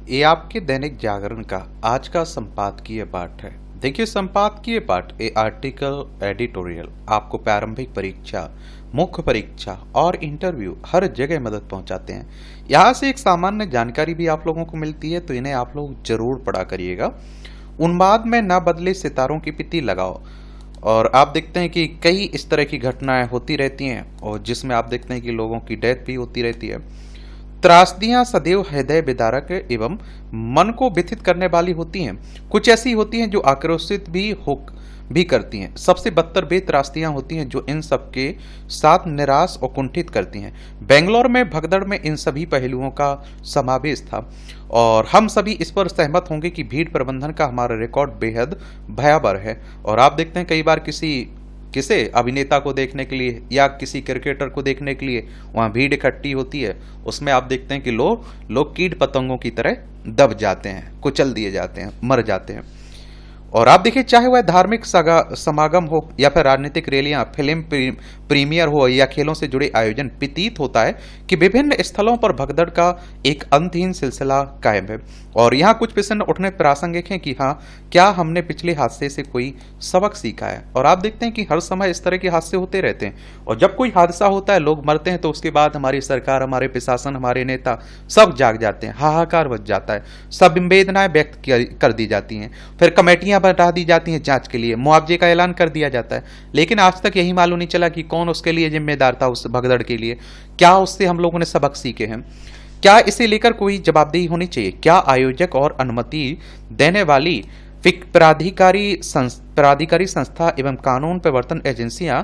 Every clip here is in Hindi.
ये आपके दैनिक जागरण का आज का संपादकीय पाठ है। देखिए, संपादकीय पाठ ए आर्टिकल एडिटोरियल आपको प्रारंभिक परीक्षा, मुख्य परीक्षा और इंटरव्यू हर जगह मदद पहुंचाते हैं। यहाँ से एक सामान्य जानकारी भी आप लोगों को मिलती है, तो इन्हें आप लोग जरूर पढ़ा करिएगा। उन्माद में न बदले सितारों की पीती लगाओ। और आप देखते हैं कि कई इस तरह की घटनाएं होती रहती हैं और जिसमें आप देखते हैं कि लोगों की डेथ भी होती रहती है। त्रासदियां सदैव हृदय विदारक एवं मन को व्यथित करने वाली होती हैं। कुछ ऐसी होती हैं जो आक्रोशित भी करती हैं। सबसे बदतर वे त्रासदियां होती हैं जो इन सबके साथ निराश और कुंठित करती हैं। बेंगलोर में भगदड़ में इन सभी पहलुओं का समावेश था और हम सभी इस पर सहमत होंगे कि भीड़ प्रबंधन का हमारा रिकॉर्ड बेहद भयावह है। और आप देखते हैं कई बार किसे अभिनेता को देखने के लिए या किसी क्रिकेटर को देखने के लिए वहां भीड़ इकट्ठी होती है, उसमें आप देखते हैं कि लोग कीट पतंगों की तरह दब जाते हैं, कुचल दिए जाते हैं, मर जाते हैं। और आप देखिए, चाहे वह धार्मिक समागम हो या फिर राजनीतिक रैलियां, फिल्म प्रीमियर हो या खेलों से जुड़े आयोजन, प्रतीत होता है कि विभिन्न स्थलों पर भगदड़ का एक अंतहीन सिलसिला कायम है। और यहाँ कुछ प्रश्न उठने प्रासंगिक हैं कि हाँ, क्या हमने पिछले हादसे से कोई सबक सीखा है। और आप देखते हैं कि हर समय इस तरह के हादसे होते रहते हैं और जब कोई हादसा होता है, लोग मरते हैं, तो उसके बाद हमारी सरकार, हमारे प्रशासन, हमारे नेता सब जाग जाते हैं, हाहाकार बच जाता है, संवेदनाएं व्यक्त कर दी जाती हैं, फिर कमेटियां बता दी जाती हैं जांच के लिए, मुआवजे का ऐलान कर दिया जाता है। लेकिन आज तक यही मालूम नहीं चला कि कौन उसके लिए जिम्मेदार था, उस भगदड़ के लिए। क्या उससे हम लोगों ने सबक सीखे हैं? क्या इसे लेकर कोई जवाबदेही होनी चाहिए? क्या आयोजक और अनुमति देने वाली प्राधिकारी संस्था एवं कानून प्रवर्तन एजेंसियां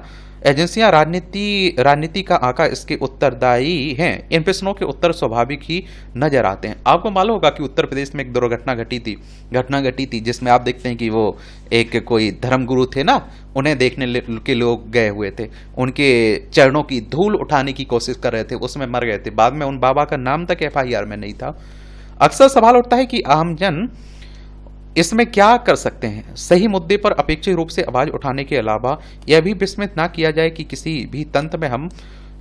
राजनीति का आका इसके उत्तरदायी हैं? इन प्रश्नों के उत्तर स्वाभाविक ही नजर आते हैं। आपको मालूम होगा कि उत्तर प्रदेश में एक दुर्घटना घटी थी जिसमें आप देखते हैं कि वो एक कोई धर्मगुरु थे ना, उन्हें देखने के लोग गए हुए थे, उनके चरणों की धूल उठाने की कोशिश कर रहे थे, उसमें मर गए थे। बाद में उन बाबा का नाम तक FIR में नहीं था। अक्सर सवाल उठता है कि आमजन इसमें क्या कर सकते हैं। सही मुद्दे पर अपेक्षित रूप से आवाज उठाने के अलावा यह भी विस्मित ना किया जाए कि किसी भी तंत्र में हम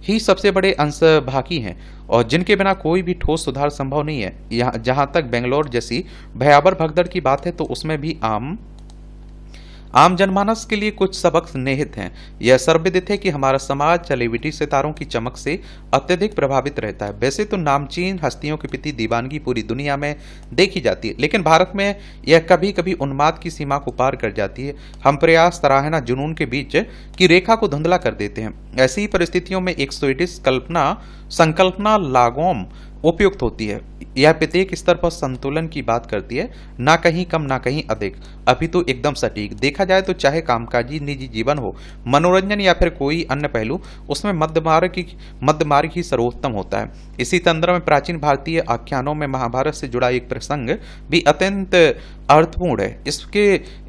ही सबसे बड़े अंशभागी हैं और जिनके बिना कोई भी ठोस सुधार संभव नहीं है। जहां तक बेंगलोर जैसी भयावह भगदड़ की बात है, तो उसमें भी आम जनमानस के लिए कुछ सबक निहित हैं। यह सर्वविदित है कि हमारा समाज सेलिब्रिटी सितारों की चमक से अत्यधिक प्रभावित रहता है। वैसे तो नामचीन हस्तियों के प्रति दीवानगी पूरी दुनिया में देखी जाती है, लेकिन भारत में यह कभी कभी उन्माद की सीमा को पार कर जाती है। हम प्रयास, सराहना, जुनून के बीच की रेखा को धुंधला कर देते हैं। ऐसी ही परिस्थितियों में एक स्वीडिश संकल्पना लागोम उपयुक्त होती है। यह प्रत्येक स्तर पर संतुलन की बात करती है, ना कहीं कम ना कहीं अधिक, अभी तो एकदम सटीक। देखा जाए तो चाहे कामकाजी निजी जीवन हो, मनोरंजन या फिर कोई अन्य पहलू, उसमें मध्य मार्ग ही सर्वोत्तम होता है। इसी तंत्र में प्राचीन भारतीय आख्यानों में महाभारत से जुड़ा एक प्रसंग भी अत्यंत अर्थपूर्ण है।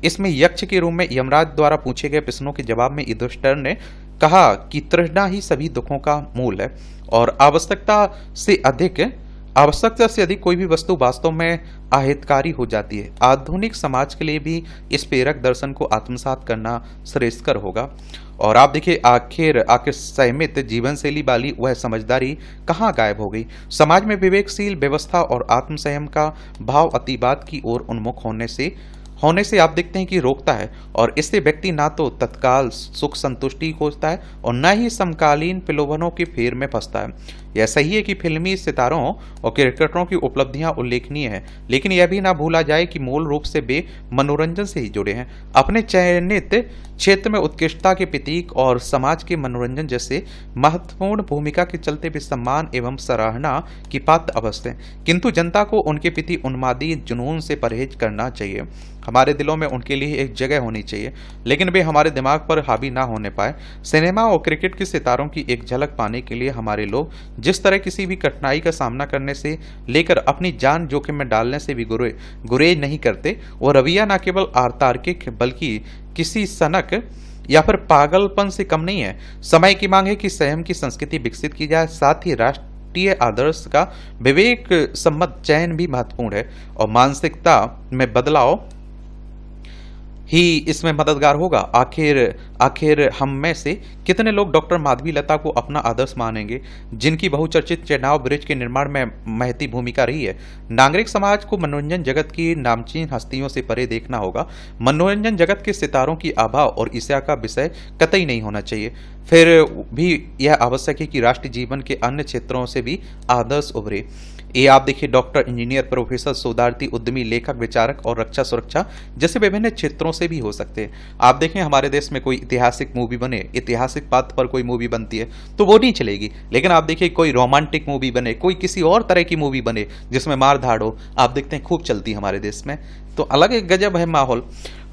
इसमें यक्ष के रूप में यमराज द्वारा पूछे गए प्रश्नों के जवाब में युधिष्ठिर ने कहा कि तृष्णा ही सभी दुखों का मूल है और आवश्यकता से अधिक कोई भी वस्तु वास्तव में अहितकारी हो जाती है। आधुनिक समाज के लिए भी इस प्रेरक दर्शन को आत्मसात करना श्रेयस्कर होगा। और आप देखिए, आखिर संयमित जीवन शैली वाली वह समझदारी कहाँ गायब हो गई? समाज में विवेकशील व्यवस्था और आत्मसंयम का भाव अतिवाद की ओर उन्मुख होने से आप देखते हैं कि रोकता है और इससे व्यक्ति ना तो तत्काल सुख संतुष्टि खोजता है और न ही समकालीन प्रलोभनों के फेर में फंसता है। यह सही है कि फिल्मी सितारों और क्रिकेटरों की उपलब्धियां उल्लेखनीय हैं, लेकिन यह भी ना भूला जाए कि मूल रूप से वे मनोरंजन से ही जुड़े हैं। अपने चयनित क्षेत्र में उत्कृष्टता के प्रतीक और समाज के मनोरंजन जैसे महत्वपूर्ण भूमिका के चलते भी सम्मान एवं सराहना की पात्र अवश्य है, किंतु जनता को उनके प्रति उन्मादी जुनून से परहेज करना चाहिए। हमारे दिलों में उनके लिए एक जगह होनी चाहिए, लेकिन वे हमारे दिमाग पर हावी ना होने पाए। सिनेमा और क्रिकेट के सितारों की एक झलक पाने के लिए हमारे लोग जिस तरह किसी भी कठिनाई का सामना करने से लेकर अपनी जान जोखिम में डालने से भी गुरेज नहीं करते, वो रवैया न केवल अतार्किक बल्कि किसी सनक या फिर पागलपन से कम नहीं है। समय की मांग है कि संयम की संस्कृति विकसित की जाए, साथ ही राष्ट्रीय आदर्श का विवेक सम्मत चयन भी महत्वपूर्ण है और मानसिकता में बदलाव ही इसमें मददगार होगा। आखिर आखिर हम में से कितने लोग डॉक्टर माधवी लता को अपना आदर्श मानेंगे, जिनकी बहुचर्चित चेनाब ब्रिज के निर्माण में महती भूमिका रही है। नागरिक समाज को मनोरंजन जगत की नामचीन हस्तियों से परे देखना होगा। मनोरंजन जगत के सितारों की आभा और ईर्ष्या का विषय कतई नहीं होना चाहिए। फिर भी यह आवश्यक है कि राष्ट्रीय जीवन के अन्य क्षेत्रों से भी आदर्श उभरे। ये आप देखिए, डॉक्टर, इंजीनियर, प्रोफेसर, शोधार्थी, उद्यमी, लेखक, विचारक और रक्षा सुरक्षा जैसे विभिन्न क्षेत्रों से भी हो सकते हैं। आप देखें, हमारे देश में कोई ऐतिहासिक मूवी बने, ऐतिहासिक बात पर कोई मूवी बनती है तो वो नहीं चलेगी, लेकिन आप देखिए कोई रोमांटिक मूवी बने, कोई किसी और तरह की मूवी बने जिसमें मार धाड़ हो, आप देखते हैं खूब चलती है हमारे देश में। तो अलग एक गजब है माहौल।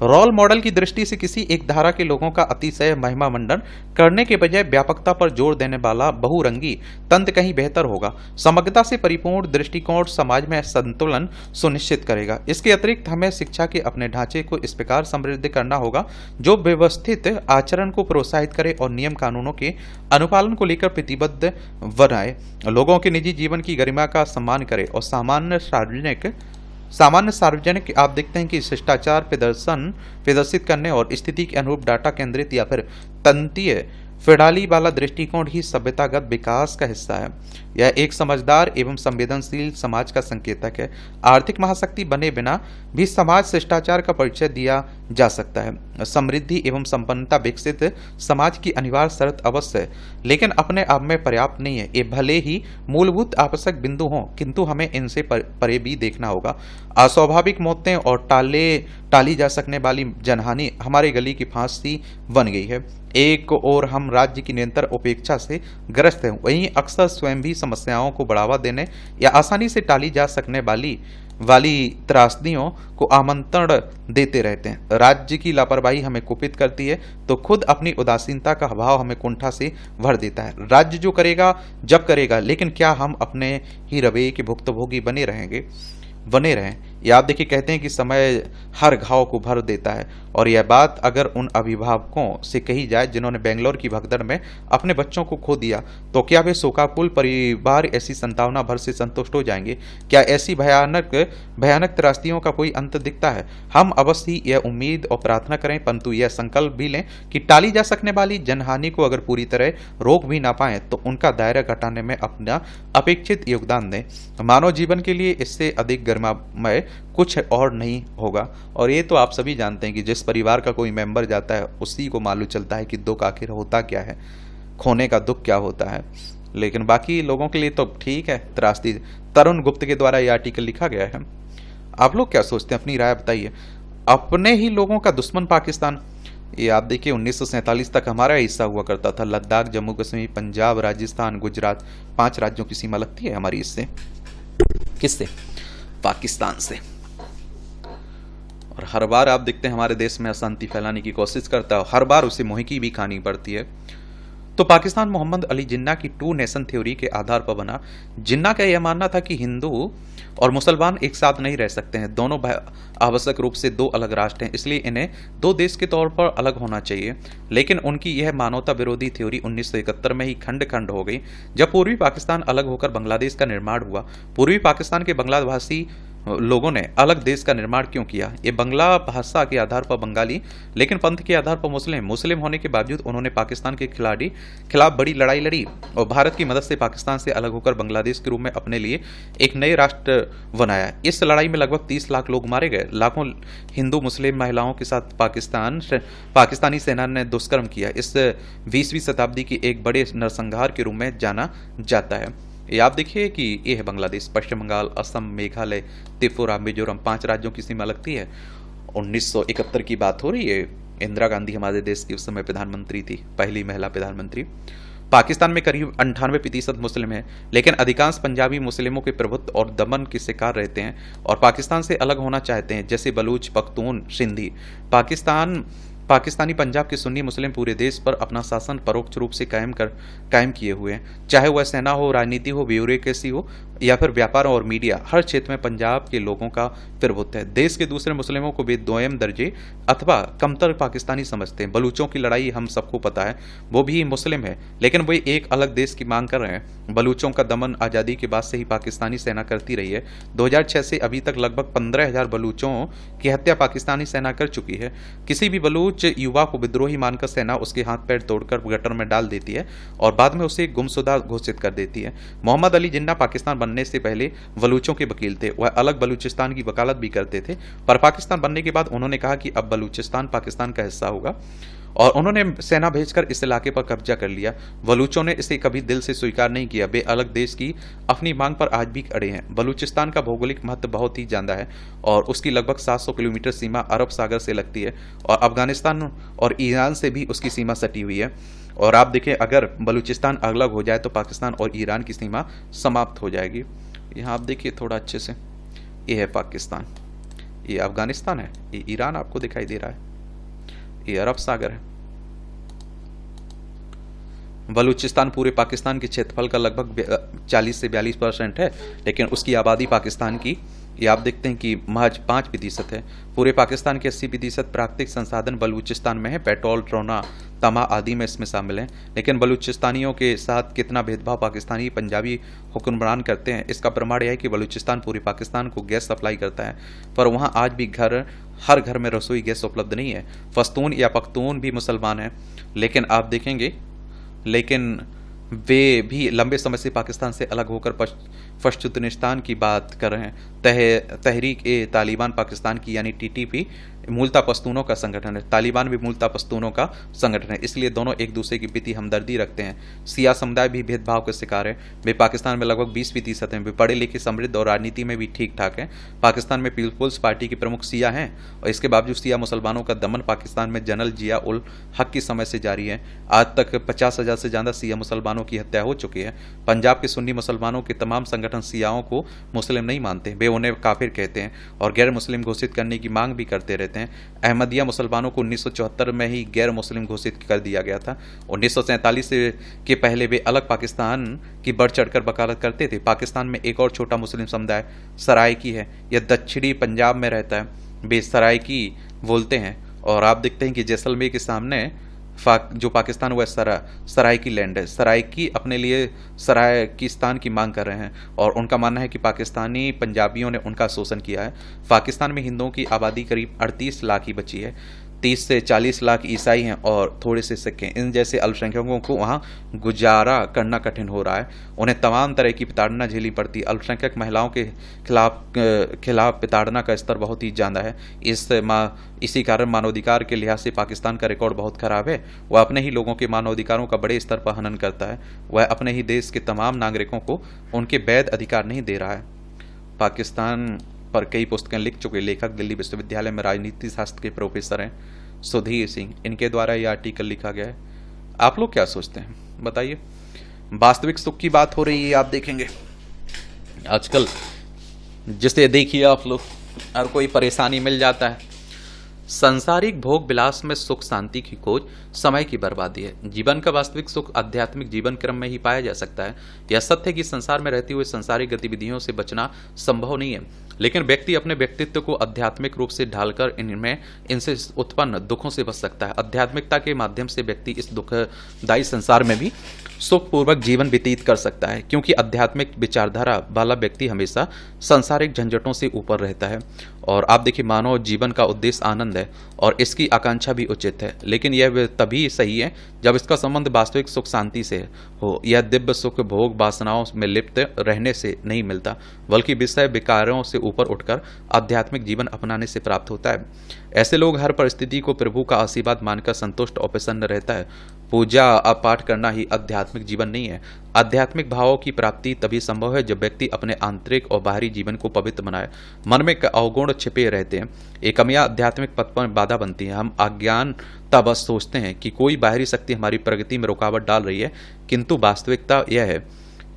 रोल मॉडल की दृष्टि से किसी एक धारा के लोगों का अतिशय महिमा मंडन करने के बजाय व्यापकता पर जोर देने वाला बहुरंगी तंत्र कहीं बेहतर होगा। समग्रता से परिपूर्ण दृष्टिकोण समाज में संतुलन सुनिश्चित करेगा। इसके अतिरिक्त हमें शिक्षा के अपने ढांचे को इस प्रकार समृद्ध करना होगा जो व्यवस्थित आचरण को प्रोत्साहित करे और नियम कानूनों के अनुपालन को लेकर प्रतिबद्ध बनाए, लोगों के निजी जीवन की गरिमा का सम्मान करे और सामान्य सार्वजनिक आप देखते हैं कि शिष्टाचार प्रदर्शित करने और स्थिति के अनुरूप डाटा केंद्रित या फिर तंत्रीय फेडाली वाला दृष्टिकोण ही सभ्यतागत विकास का हिस्सा है। यह एक समझदार एवं संवेदनशील समाज का संकेतक है। आर्थिक महाशक्ति बने बिना भी समाज शिष्टाचार का परिचय दिया जा सकता है। समृद्धि एवं संपन्नता विकसित समाज की अनिवार्य शर्त अवश्य है, लेकिन अपने आप में पर्याप्त नहीं है। ये भले ही मूलभूत आवश्यक बिंदु हों, किंतु हमें इनसे परे भी देखना होगा। अस्वाभाविक मौतें और टाली जा सकने वाली जनहानि हमारी गली की फांसी बन गई है। एक और हम राज्य की निरंतर उपेक्षा से ग्रस्त हैं, वहीं अक्सर स्वयं भी समस्याओं को बढ़ावा देने या आसानी से टाली जा सकने वाली त्रासदियों को आमंत्रण देते रहते हैं। राज्य की लापरवाही हमें कुपित करती है तो खुद अपनी उदासीनता का अभाव हमें कुंठा से भर देता है। राज्य जो करेगा जब करेगा, लेकिन क्या हम अपने ही रवैये के भुक्तभोगी बने रहें। या आप देखिए, कहते हैं कि समय हर घाव को भर देता है, और यह बात अगर उन अभिभावकों से कही जाए जिन्होंने बेंगलोर की भगदड़ में अपने बच्चों को खो दिया, तो क्या वे शोकाकुल परिवार ऐसी संतावना भर से संतुष्ट हो जाएंगे? क्या ऐसी भयानक त्रासदियों का कोई अंत दिखता है? हम अवश्य ही यह उम्मीद और प्रार्थना करें, परंतु यह संकल्प भी लें कि टाली जा सकने वाली जनहानि को अगर पूरी तरह रोक भी ना पाए तो उनका दायरा घटाने में अपना अपेक्षित योगदान दें। मानव जीवन के लिए इससे अधिक गरिमामय कुछ और नहीं होगा। और ये तो आप सभी जानते हैं कि जिस परिवार का कोई मेंबर जाता है उसी को मालूम चलता है कि दुख आखिर होता क्या है, खोने का दुख क्या होता है। लेकिन बाकी लोगों के लिए तो ठीक है, त्रासदी। तरुण गुप्त के द्वारा यह आर्टिकल लिखा गया है। आप लोग क्या सोचते हैं, अपनी राय बताइए। अपने ही लोगों का दुश्मन पाकिस्तान, ये आप देखिए 1947 तक हमारा हिस्सा हुआ करता था। लद्दाख, जम्मू कश्मीर, पंजाब, राजस्थान, गुजरात, 5 राज्यों की सीमा लगती है हमारी इससे। किससे? पाकिस्तान से। और हर बार आप देखते हैं हमारे देश में अशांति फैलाने की कोशिश करता है, हर बार उसे मुंह भी खानी पड़ती है। तो पाकिस्तान मोहम्मद अली जिन्ना की 2 नेशन थ्योरी के आधार पर बना। जिन्ना का यह मानना था कि हिंदू और मुसलमान एक साथ नहीं रह सकते हैं, दोनों आवश्यक रूप से 2 अलग राष्ट्र हैं, इसलिए इन्हें 2 देश के तौर पर अलग होना चाहिए। लेकिन उनकी यह मानवता विरोधी थ्योरी 1971 में ही खंड हो गई, जब पूर्वी पाकिस्तान अलग होकर बांग्लादेश का निर्माण हुआ। पूर्वी पाकिस्तान के बांग्लाभाषी लोगों ने अलग देश का निर्माण क्यों किया? ये बंगला भाषा के आधार पर बंगाली, लेकिन पंथ के आधार पर मुस्लिम होने के बावजूद उन्होंने पाकिस्तान के खिलाफ बड़ी लड़ाई लड़ी और भारत की मदद से पाकिस्तान से अलग होकर बांग्लादेश के रूप में अपने लिए एक नए राष्ट्र बनाया। इस लड़ाई में लगभग 30 लाख लोग मारे गए। लाखों हिंदू मुस्लिम महिलाओं के साथ पाकिस्तानी सेना ने दुष्कर्म किया। इस 20वीं शताब्दी की एक बड़े नरसंहार के रूप में जाना जाता है। ये आप देखिए कि ये है बांग्लादेश, पश्चिम बंगाल, असम, मेघालय, त्रिपुरा, मिजोरम, 5 राज्यों की सीमा लगती है। 1971 की बात हो रही है। इंदिरा गांधी हमारे देश की उस समय प्रधानमंत्री थी, पहली महिला प्रधानमंत्री। पाकिस्तान में करीब 98% मुस्लिम हैं, लेकिन अधिकांश पंजाबी मुस्लिमों के प्रभुत्व और दमन के शिकार रहते हैं और पाकिस्तान से अलग होना चाहते हैं, जैसे बलूच, पख्तून, सिंधी। पाकिस्तान पाकिस्तानी पंजाब के सुन्नी मुस्लिम पूरे देश पर अपना शासन परोक्ष रूप से कायम किए हुए हैं। चाहे वह सेना हो, राजनीति हो, ब्यूरोक्रेसी हो या फिर व्यापार और मीडिया, हर क्षेत्र में पंजाब के लोगों का प्रभुत्व है। देश के दूसरे मुस्लिमों को वे दोयम दर्जे अथवा कमतर पाकिस्तानी समझते हैं। बलूचों की लड़ाई हम सबको पता है, वो भी मुस्लिम है, लेकिन वे एक अलग देश की मांग कर रहे हैं। बलूचों का दमन आज़ादी के बाद से ही पाकिस्तानी सेना करती रही है। 2006 से अभी तक लगभग 15,000 बलूचों की हत्या पाकिस्तानी सेना कर चुकी है। किसी भी बलूच युवा को विद्रोही मानकर सेना उसके हाथ पैर तोड़कर गटर में डाल देती है और बाद में उसे गुमशुदा घोषित कर देती है। मोहम्मद अली जिन्ना पाकिस्तान बनने से पहले बलूचों के वकील थे। वह अलग बलूचिस्तान की वकालत भी करते थे, पर पाकिस्तान बनने के बाद उन्होंने कहा कि अब बलूचिस्तान पाकिस्तान का हिस्सा होगा और उन्होंने सेना भेजकर इस इलाके पर कब्जा कर लिया। बलूचों ने इसे कभी दिल से स्वीकार नहीं किया। वे अलग देश की अपनी मांग पर आज भी अड़े हैं। बलूचिस्तान का भौगोलिक महत्व बहुत ही ज्यादा है और उसकी लगभग 700 किलोमीटर सीमा अरब सागर से लगती है और अफगानिस्तान और ईरान से भी उसकी सीमा सटी हुई है। और आप देखें, अगर बलूचिस्तान अलग हो जाए तो पाकिस्तान और ईरान की सीमा समाप्त हो जाएगी। यहाँ आप देखिए थोड़ा अच्छे से, ये है पाकिस्तान, ये अफगानिस्तान है, ये ईरान आपको दिखाई दे रहा है, ये अरब सागर है। बलूचिस्तान पूरे पाकिस्तान के क्षेत्रफल का लगभग 40 से 42% है, लेकिन उसकी आबादी पाकिस्तान की, ये आप देखते हैं कि महज 5% है। पूरे पाकिस्तान के 80% प्राकृतिक संसाधन बलूचिस्तान में है। पेट्रोल, ट्रोना, तमा आदि में इसमें शामिल हैं। लेकिन बलूचिस्तानियों के साथ कितना भेदभाव पाकिस्तानी पंजाबी हुक्मरान करते हैं, इसका प्रमाण यह है कि बलूचिस्तान पूरे पाकिस्तान को गैस सप्लाई करता है, पर वहाँ आज भी हर घर में रसोई गैस उपलब्ध नहीं है। पश्तून या पख्तून भी मुसलमान हैं, लेकिन आप देखेंगे वे भी लंबे समय से पाकिस्तान से अलग होकर पश्तूनिस्तान की बात कर रहे हैं। तहरीक ए तालिबान पाकिस्तान की यानी टीटीपी मूलतः पश्तूनों का संगठन है, तालिबान भी मूलतः पश्तूनों का संगठन है, इसलिए दोनों एक दूसरे के प्रति हमदर्दी रखते हैं। सिया समुदाय भी भेदभाव का शिकार है। वे पाकिस्तान में लगभग 20% हैं। वे पढ़े लिखे, समृद्ध और राजनीति में भी ठीक ठाक हैं। पाकिस्तान में पीपुल्स पार्टी के प्रमुख सिया हैं और इसके बावजूद सिया मुसलमानों का दमन पाकिस्तान में जनरल जिया उल हक के समय से जारी है। आज तक 50,000 से ज़्यादा सिया मुसलमानों की हत्या हो चुकी है। पंजाब के सुन्नी मुसलमानों के तमाम संगठन सियाओं को मुस्लिम नहीं मानते, वे उन्हें काफिर कहते हैं और गैर मुस्लिम घोषित करने की मांग भी करते रहते हैं। अहमदिया मुसलमानों को 1974 में ही गैर मुस्लिम घोषित कर दिया गया था। 1947 के पहले वे अलग पाकिस्तान की बढ़ चढ़कर वकालत करते थे। पाकिस्तान में एक और छोटा मुस्लिम समुदाय सराइकी है, यह दक्षिणी पंजाब में रहता है। वे सराइकी बोलते हैं और आप देखते हैं कि जैसलमेर के सामने जो पाकिस्तान वह सराइकी लैंड है। सराइकी अपने लिए सराइकिस्तान की मांग कर रहे हैं और उनका मानना है कि पाकिस्तानी पंजाबियों ने उनका शोषण किया है। पाकिस्तान में हिंदुओं की आबादी करीब 38 लाख ही बची है। 30 से 40 लाख ईसाई हैं और थोड़े से सिख हैं। इन जैसे अल्पसंख्यकों को वहाँ गुजारा करना कठिन हो रहा है। उन्हें तमाम तरह की प्रताड़ना झेलनी पड़ती है। अल्पसंख्यक महिलाओं के खिलाफ प्रताड़ना का स्तर बहुत ही ज़्यादा है। इसी कारण मानवाधिकार के लिहाज से पाकिस्तान का रिकॉर्ड बहुत खराब है। वह अपने ही लोगों के मानवाधिकारों का बड़े स्तर पर हनन करता है। वह अपने ही देश के तमाम नागरिकों को उनके वैध अधिकार नहीं दे रहा है। पाकिस्तान पर कई पुस्तकें लिख चुके लेखक दिल्ली विश्वविद्यालय में राजनीति शास्त्र के प्रोफेसर हैं सुधीर सिंह, इनके द्वारा यह आर्टिकल लिखा गया है। आप लोग क्या सोचते हैं बताइए। वास्तविक सुख की बात हो रही है, आप देखेंगे आजकल जिसे देखिए आप लोग, हर कोई परेशानी मिल जाता है। सांसारिक भोग विलास में सुख शांति की खोज समय की बर्बादी है। जीवन का वास्तविक सुख आध्यात्मिक जीवन क्रम में ही पाया जा सकता है। यह सत्य है कि संसार में रहते हुए सांसारिक गतिविधियों से बचना संभव नहीं है, लेकिन व्यक्ति अपने व्यक्तित्व को आध्यात्मिक रूप से ढालकर इनसे उत्पन्न दुखों से बच सकता है। आध्यात्मिकता के माध्यम से व्यक्ति इस दुखदायी संसार में भी सुखपूर्वक जीवन व्यतीत कर सकता है, क्योंकि आध्यात्मिक विचारधारा वाला व्यक्ति हमेशा सांसारिक झंझटों से ऊपर रहता है। और आप देखिए, मानव जीवन का उद्देश्य आनंद है और इसकी आकांक्षा भी उचित है, लेकिन यह तभी सही है जब इसका संबंध वास्तविक सुख शांति से हो। यह दिव्य सुख भोग वासनाओं में लिप्त रहने से नहीं मिलता, बल्कि विषय विकारों से ऊपर उठकर आध्यात्मिक जीवन अपनाने से प्राप्त होता है। ऐसे लोग हर परिस्थिति को प्रभु का आशीर्वाद मानकर संतुष्ट और प्रसन्न रहता है। पूजा पाठ करना ही आध्यात्मिक जीवन नहीं है। आध्यात्मिक भावों की प्राप्ति तभी संभव है जब व्यक्ति अपने आंतरिक और बाहरी जीवन को पवित्र बनाए। मन में अवगुण छिपे रहते हैं, एक कमियां आध्यात्मिक पथ पर बाधा बनती है। हम अज्ञानता बस सोचते हैं कि कोई बाहरी शक्ति हमारी प्रगति में रुकावट डाल रही है, किंतु वास्तविकता यह है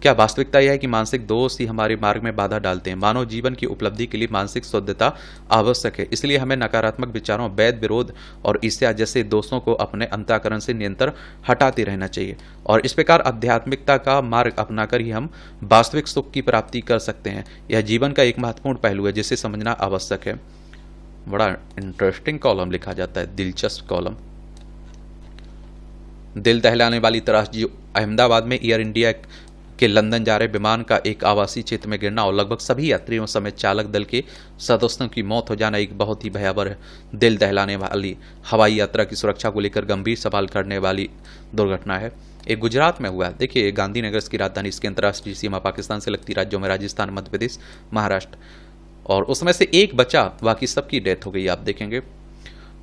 क्या वास्तविकता यह है कि मानसिक दोष ही हमारे मार्ग में बाधा डालते हैं? मानव जीवन की उपलब्धि के लिए मानसिक शुद्धता आवश्यक है, इसलिए हमें नकारात्मक विचारों, वैध विरोध और ईर्ष्या जैसे दोषों को अपने अंतःकरण से निरंतर हटाते रहना चाहिए। और इस प्रकार आध्यात्मिकता का मार्ग अपनाकर ही हम वास्तविक सुख की प्राप्ति कर सकते हैं। यह जीवन का एक महत्वपूर्ण पहलू है जिसे समझना आवश्यक है। बड़ा इंटरेस्टिंग कॉलम लिखा जाता है, दिलचस्प कॉलम। दिल दहलाने वाली त्रासदी। अहमदाबाद में एयर इंडिया के लंदन जा रहे विमान का एक आवासीय क्षेत्र में गिरना और लगभग सभी यात्रियों समेत चालक दल के सदस्यों की मौत हो जाना एक बहुत ही भयावह, दिल दहलाने वाली, हवाई यात्रा की सुरक्षा को लेकर गंभीर सवाल करने वाली दुर्घटना है। एक गुजरात में हुआ है। देखिए, गांधीनगर इसकी राजधानी, इसकी अंतर्राष्ट्रीय सीमा पाकिस्तान से लगती राज्यों में राजस्थान, मध्य प्रदेश, महाराष्ट्र, और उसमें से एक बचा, बाकी सबकी डेथ हो गई, आप देखेंगे।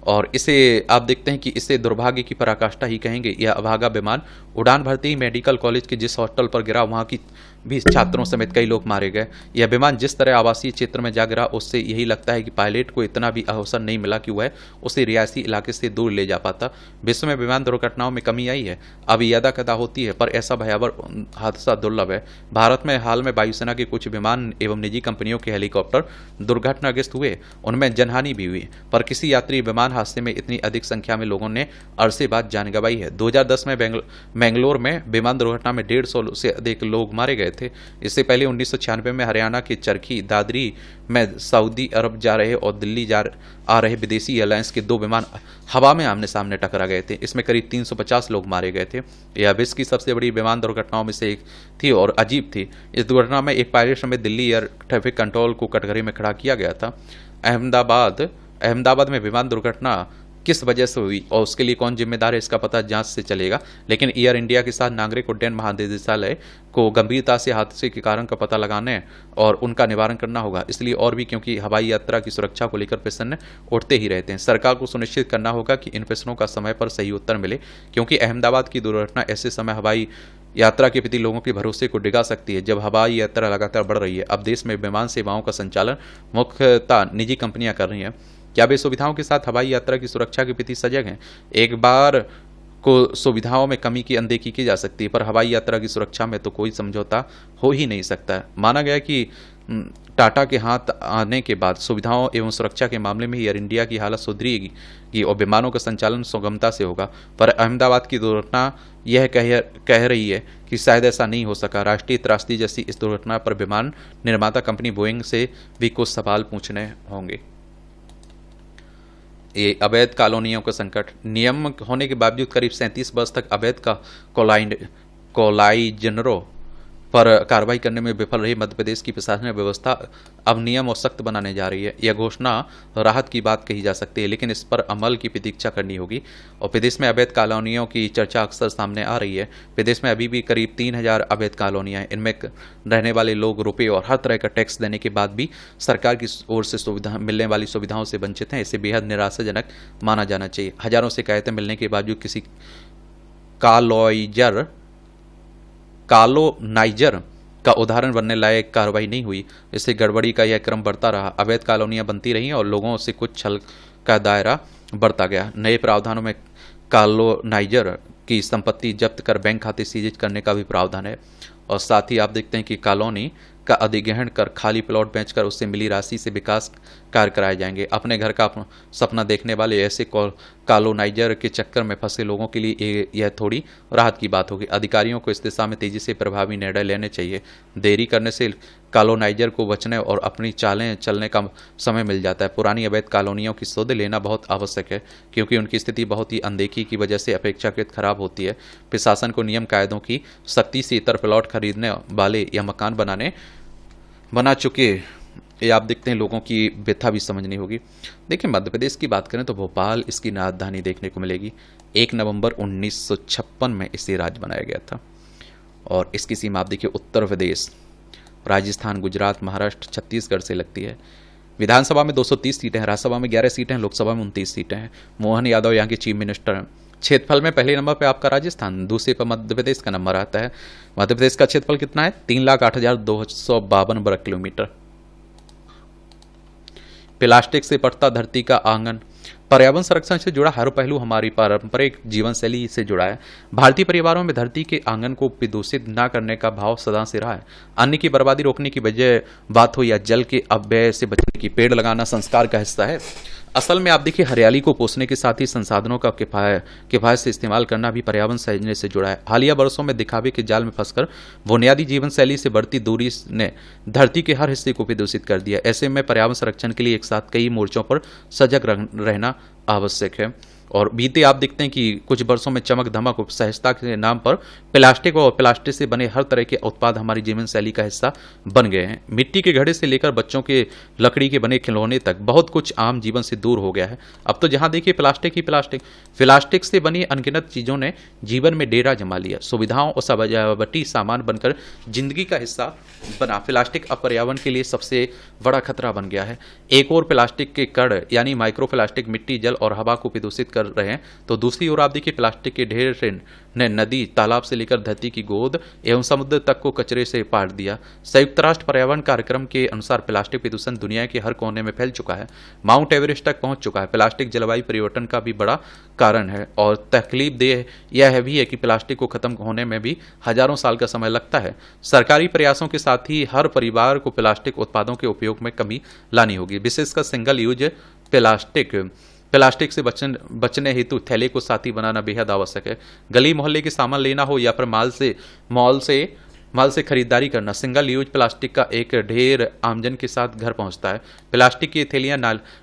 और इसे आप देखते हैं कि इसे दुर्भाग्य की पराकाष्ठा ही कहेंगे। यह अभागा विमान उड़ान भरते ही मेडिकल कॉलेज के जिस हॉस्टल पर गिरा, वहां की भी छात्रों समेत कई लोग मारे गए। यह विमान जिस तरह आवासीय क्षेत्र में जा गिरा, उससे यही लगता है कि पायलट को इतना भी अवसर नहीं मिला कि वह उसे रियासी इलाके से दूर ले जा पाता। विश्व में विमान दुर्घटनाओं में कमी आई है, अब यदा कदा होती है, पर ऐसा भयावह हादसा दुर्लभ है। भारत में हाल में वायुसेना के कुछ विमान एवं निजी कंपनियों के हेलीकॉप्टर दुर्घटनाग्रस्त हुए, उनमें जनहानि भी हुई, पर किसी यात्री विमान हादसे में इतनी अधिक संख्या में लोगों ने अरसे बाद जान गंवाई है। 2010 में बेंगलोर में विमान दुर्घटना में 150 से अधिक लोग मारे गए थे। इससे पहले 1996 में हरियाणा के चरखी दादरी में सऊदी अरब जा रहे और दिल्ली आ रहे विदेशी एयरलाइंस के 2 विमान हवा में आमने सामने टकरा गए थे। इसमें करीब 350 लोग मारे गए थे। यह विश्व की सबसे बड़ी विमान दुर्घटनाओं में से एक थी और अजीब थी। इस दुर्घटना में एक पायलट समेत दिल्ली एयर ट्रैफिक कंट्रोल को कटघरे में खड़ा किया गया था। अहमदाबाद में विमान दुर्घटना किस वजह से हुई और उसके लिए कौन जिम्मेदार है, इसका पता जांच से चलेगा। लेकिन एयर इंडिया के साथ नागरिक उड्डयन महानिदेशालय को गंभीरता से हादसे के कारण का पता लगाने और उनका निवारण करना होगा। इसलिए और भी क्योंकि हवाई यात्रा की सुरक्षा को लेकर प्रश्न उठते ही रहते हैं। सरकार को सुनिश्चित करना होगा कि इन प्रश्नों का समय पर सही उत्तर मिले, क्योंकि अहमदाबाद की दुर्घटना ऐसे समय हवाई यात्रा के प्रति लोगों के भरोसे को डिगा सकती है जब हवाई यात्रा लगातार बढ़ रही है। अब देश में विमान सेवाओं का संचालन मुख्यतः निजी कंपनियां कर रही हैं। क्या वे सुविधाओं के साथ हवाई यात्रा की सुरक्षा के प्रति सजग हैं? एक बार को सुविधाओं में कमी की अनदेखी की जा सकती है, पर हवाई यात्रा की सुरक्षा में तो कोई समझौता हो ही नहीं सकता है। माना गया कि टाटा के हाथ आने के बाद सुविधाओं एवं सुरक्षा के मामले में एयर इंडिया की हालत सुधरेगी और विमानों का संचालन सुगमता से होगा। पर अहमदाबाद की दुर्घटना यह कह रही है कि शायद ऐसा नहीं हो सका। राष्ट्रीय त्रासदी जैसी इस दुर्घटना पर विमान निर्माता कंपनी बोइंग से भी कुछ सवाल पूछने होंगे। ये अवैध कॉलोनियों का संकट। नियम होने के बावजूद करीब 37 वर्ष तक अवैध का कॉलाइजनरों पर कार्रवाई करने में विफल रही मध्य प्रदेश की प्रशासनिक व्यवस्था अब नियम और सख्त बनाने जा रही है। यह घोषणा राहत की बात कही जा सकती है, लेकिन इस पर अमल की प्रतीक्षा करनी होगी। और प्रदेश में अवैध कॉलोनियों की चर्चा अक्सर सामने आ रही है। प्रदेश में अभी भी करीब 3000 अवैध कॉलोनियां हैं। इनमें रहने वाले लोग रुपये और हर तरह का टैक्स देने के बाद भी सरकार की ओर से मिलने वाली सुविधाओं से वंचित हैं। इसे बेहद निराशाजनक माना जाना चाहिए। हजारों शिकायतें मिलने के बावजूद किसी कॉलोनाइजर का उदाहरण बनने लायक कार्रवाई नहीं हुई। इससे गड़बड़ी का यह क्रम बढ़ता रहा। अवैध कॉलोनियां बनती रहीं और लोगों से कुछ छल का दायरा बढ़ता गया। नए प्रावधानों में कॉलोनाइजर की संपत्ति जब्त कर बैंक खाते सीज करने का भी प्रावधान है। और साथ ही आप देखते हैं कि कॉलोनी का अधिग्रहण कर खाली प्लॉट बेचकर उससे मिली राशि से विकास कार्य कराए जाएंगे। अपने घर का सपना देखने वाले ऐसे कॉलोनाइजर के चक्कर में फंसे लोगों के लिए यह थोड़ी राहत की बात होगी। अधिकारियों को इस दिशा में तेजी से प्रभावी निर्णय लेने चाहिए। देरी करने से कॉलोनाइजर को बचने और अपनी चालें चलने का समय मिल जाता है। पुरानी अवैध कॉलोनियों की शोध लेना बहुत आवश्यक है, क्योंकि उनकी स्थिति बहुत ही अनदेखी की वजह से अपेक्षाकृत खराब होती है। प्रशासन को नियम कायदों की सख्ती से इतर प्लॉट खरीदने वाले या मकान बना चुके ये आप देखते हैं लोगों की व्यथा भी समझनी होगी। देखिए, मध्य प्रदेश की बात करें तो भोपाल इसकी राजधानी देखने को मिलेगी। 1 नवंबर 1956 में इसे राज्य बनाया गया था। और इसकी सीमा आप देखिए उत्तर प्रदेश, राजस्थान, गुजरात, महाराष्ट्र, छत्तीसगढ़ से लगती है। विधानसभा में 230 सीटें हैं, राज्यसभा में 11 सीटें हैं, लोकसभा में 29 सीटें हैं। मोहन यादव यहाँ के चीफ मिनिस्टर हैं। क्षेत्रफल में पहले नंबर पे आपका राजस्थान, दूसरे पर मध्य प्रदेश का नंबर आता है। मध्य प्रदेश का क्षेत्रफल कितना है? 3,08,252 वर्ग किलोमीटर। प्लास्टिक से पटता धरती का आंगन। पर्यावरण संरक्षण से जुड़ा हर पहलू हमारी पारंपरिक जीवन शैली से जुड़ा है। भारतीय परिवारों में धरती के आंगन को प्रदूषित न करने का भाव सदा से रहा है। अन्न की बर्बादी रोकने की वजह बात हो या जल के अपव्यय से बचने की, पेड़ लगाना संस्कार का हिस्सा है। असल में आप देखिए, हरियाली को पोषने के साथ ही संसाधनों का किफायत से इस्तेमाल करना भी पर्यावरण सहेजने से जुड़ा है। हालिया वर्षों में दिखावे के जाल में फंसकर बुनियादी जीवन शैली से बढ़ती दूरी ने धरती के हर हिस्से को प्रदूषित कर दिया। ऐसे में पर्यावरण संरक्षण के लिए एक साथ कई मोर्चों पर सजग रहना आवश्यक है। और बीते आप देखते हैं कि कुछ वर्षों में चमक धमक और सहजता के नाम पर प्लास्टिक और प्लास्टिक से बने हर तरह के उत्पाद हमारी जीवन शैली का हिस्सा बन गए हैं। मिट्टी के घड़े से लेकर बच्चों के लकड़ी के बने खिलौने तक बहुत कुछ आम जीवन से दूर हो गया है। अब तो जहां देखिए प्लास्टिक ही प्लास्टिक से बनी अनगिनत चीजों ने जीवन में डेरा जमा लिया, सुविधाओं और सजावटी सामान बनकर जिंदगी का हिस्सा बना। प्लास्टिक अब पर्यावरण के लिए सबसे बड़ा खतरा बन गया है। एक और प्लास्टिक के कण यानी माइक्रो प्लास्टिक मिट्टी, जल और हवा को प्रदूषित कर रहे हैं, तो दूसरी ओर आप देखिए प्लास्टिक के ढेर ने नदी, तालाब से लेकर धरती की गोद एवं समुद्र तक को कचरे से पाट दिया। संयुक्त राष्ट्र पर्यावरण कार्यक्रम के अनुसार प्लास्टिक प्रदूषण दुनिया के हर कोने में फैल चुका है, माउंट एवरेस्ट तक पहुंच चुका है। प्लास्टिक जलवायु परिवर्तन का भी बड़ा कारण है और तकलीफदेह यह भी है कि प्लास्टिक को खत्म होने में भी हजारों साल का समय लगता है। सरकारी प्रयासों के साथ ही हर परिवार को प्लास्टिक उत्पादों के उपयोग में कमी लानी होगी, विशेषकर सिंगल यूज प्लास्टिक से बचने हेतु थैले को साथी बनाना बेहद आवश्यक है। गली मोहल्ले के सामान लेना हो या फिर माल से खरीदारी करना, सिंगल यूज प्लास्टिक का एक ढेर आमजन के साथ घर पहुंचता है। प्लास्टिक की थैलियां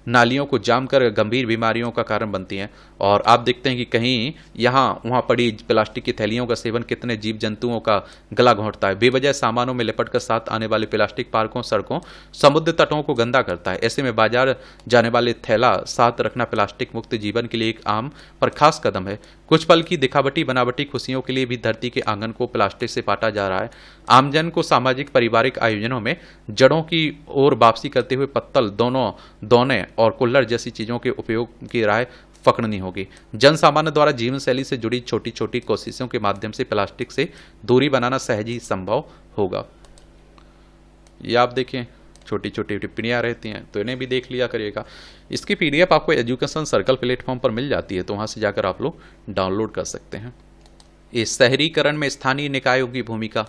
नालियों को जाम कर गंभीर बीमारियों का कारण बनती हैं और आप देखते हैं कि कहीं यहाँ वहाँ पड़ी प्लास्टिक की थैलियों का सेवन कितने जीव जंतुओं का गला घोंटता है। बेवजह सामानों में लिपट कर साथ आने वाले प्लास्टिक पार्कों, सड़कों, समुद्र तटों को गंदा करता है। ऐसे में बाजार जाने वाले थैला साथ रखना प्लास्टिक मुक्त जीवन के लिए एक आम पर खास कदम है। कुछ पल की दिखावटी बनावटी खुशियों के लिए भी धरती के आंगन को प्लास्टिक से पाटा जा रहा है। आमजन को सामाजिक पारिवारिक आयोजनों में जड़ों की ओर वापसी करते हुए पत्तल, दोने और कुल्हड़ जैसी चीजों के उपयोग की राय पकड़नी होगी। जन सामान्य द्वारा जीवन शैली से जुड़ी छोटी छोटी कोशिशों के माध्यम से प्लास्टिक से दूरी बनाना सहज ही संभव होगा। ये आप देखें, छोटी छोटी टिप्पणियां रहती हैं, तो इन्हें भी देख लिया करिएगा। इसकी पीडीएफ आपको एजुकेशन सर्कल प्लेटफॉर्म पर मिल जाती है, तो वहां से जाकर आप लोग डाउनलोड कर सकते हैं। इस शहरीकरण में स्थानीय निकायों की भूमिका।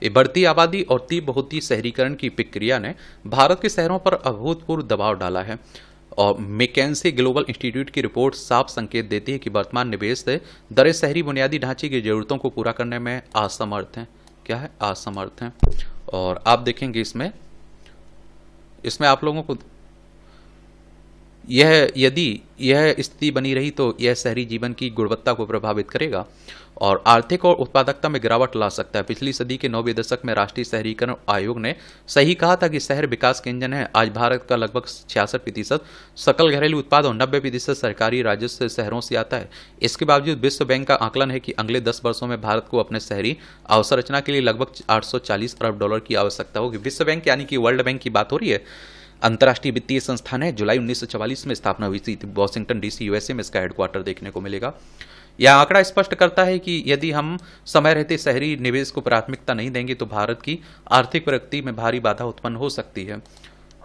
बढ़ती आबादी और तीव्र होती शहरीकरण की प्रक्रिया ने भारत के शहरों पर अभूतपूर्व दबाव डाला है और मैकेंजी ग्लोबल इंस्टीट्यूट की रिपोर्ट साफ संकेत देती है कि वर्तमान निवेश दरें शहरी बुनियादी ढांचे की जरूरतों को पूरा करने में असमर्थ हैं। क्या है? असमर्थ हैं। और आप देखेंगे इसमें आप लोगों को यदि यह स्थिति बनी रही तो यह शहरी जीवन की गुणवत्ता को प्रभावित करेगा और आर्थिक और उत्पादकता में गिरावट ला सकता है। पिछली सदी के 90वें दशक में राष्ट्रीय शहरीकरण आयोग ने सही कहा था कि शहर विकास के इंजन है। आज भारत का लगभग 66% सकल घरेलू उत्पाद और 90% सरकारी राजस्व शहरों से आता है। इसके बावजूद विश्व बैंक का आकलन है कि अगले 10 वर्षों में भारत को अपने शहरी अवसंरचना के लिए लगभग 840 अरब डॉलर की आवश्यकता होगी। विश्व बैंक यानी कि वर्ल्ड बैंक की बात हो रही है। अंतर्राष्ट्रीय वित्तीय संस्थान है, जुलाई 1944 में स्थापना हुई थी। वॉशिंगटन डीसी यूएसए में इसका हेडक्वार्टर देखने को मिलेगा। यह आंकड़ा स्पष्ट करता है कि यदि हम समय रहते शहरी निवेश को प्राथमिकता नहीं देंगे तो भारत की आर्थिक प्रगति में भारी बाधा उत्पन्न हो सकती है।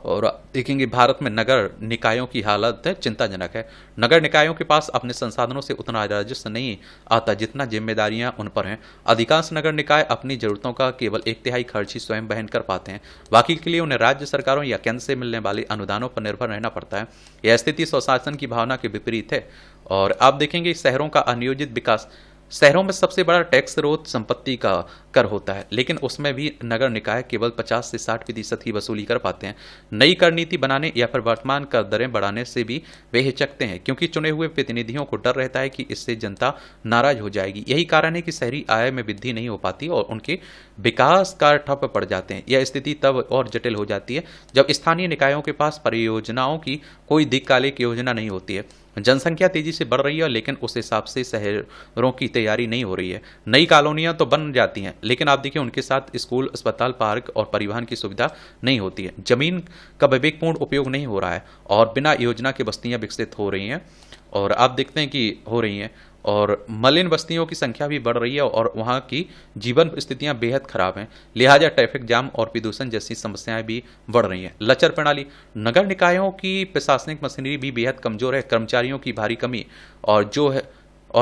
और देखेंगे भारत में नगर निकायों की हालत चिंताजनक है। नगर निकायों के पास अपने संसाधनों से उतना राजस्व नहीं आता जितना जिम्मेदारियां उन पर हैं। अधिकांश नगर निकाय अपनी जरूरतों का केवल 1/3 खर्च ही स्वयं वहन कर पाते हैं। बाकी के लिए उन्हें राज्य सरकारों या केंद्र से मिलने वाले अनुदानों पर निर्भर रहना पड़ता है। यह स्थिति स्वशासन की भावना के विपरीत है। और आप देखेंगे शहरों का अनियोजित विकास। शहरों में सबसे बड़ा टैक्स स्रोत संपत्ति का कर होता है, लेकिन उसमें भी नगर निकाय केवल 50 से 60% ही वसूली कर पाते हैं। नई कर नीति बनाने या फिर वर्तमान कर दरें बढ़ाने से भी वे हिचकते हैं, क्योंकि चुने हुए प्रतिनिधियों को डर रहता है कि इससे जनता नाराज हो जाएगी। यही कारण है कि शहरी आय में वृद्धि नहीं हो पाती और उनके विकास कार्य ठप पड़ जाते हैं। यह स्थिति तब और जटिल हो जाती है जब स्थानीय निकायों के पास परियोजनाओं की कोई दीर्घकालिक योजना नहीं होती है। जनसंख्या तेजी से बढ़ रही है, लेकिन उस हिसाब से शहरों की तैयारी नहीं हो रही है। नई कॉलोनियां तो बन जाती हैं, लेकिन आप देखिए उनके साथ स्कूल, अस्पताल, पार्क और परिवहन की सुविधा नहीं होती है। जमीन का विवेकपूर्ण उपयोग नहीं हो रहा है और बिना योजना के बस्तियां विकसित हो रही हैं और आप देखते हैं कि हो रही हैं और मलिन बस्तियों की संख्या भी बढ़ रही है और वहाँ की जीवन स्थितियाँ बेहद खराब हैं। लिहाजा ट्रैफिक जाम और प्रदूषण जैसी समस्याएं भी बढ़ रही हैं। लचर प्रणाली, नगर निकायों की प्रशासनिक मशीनरी भी बेहद कमजोर है। कर्मचारियों की भारी कमी और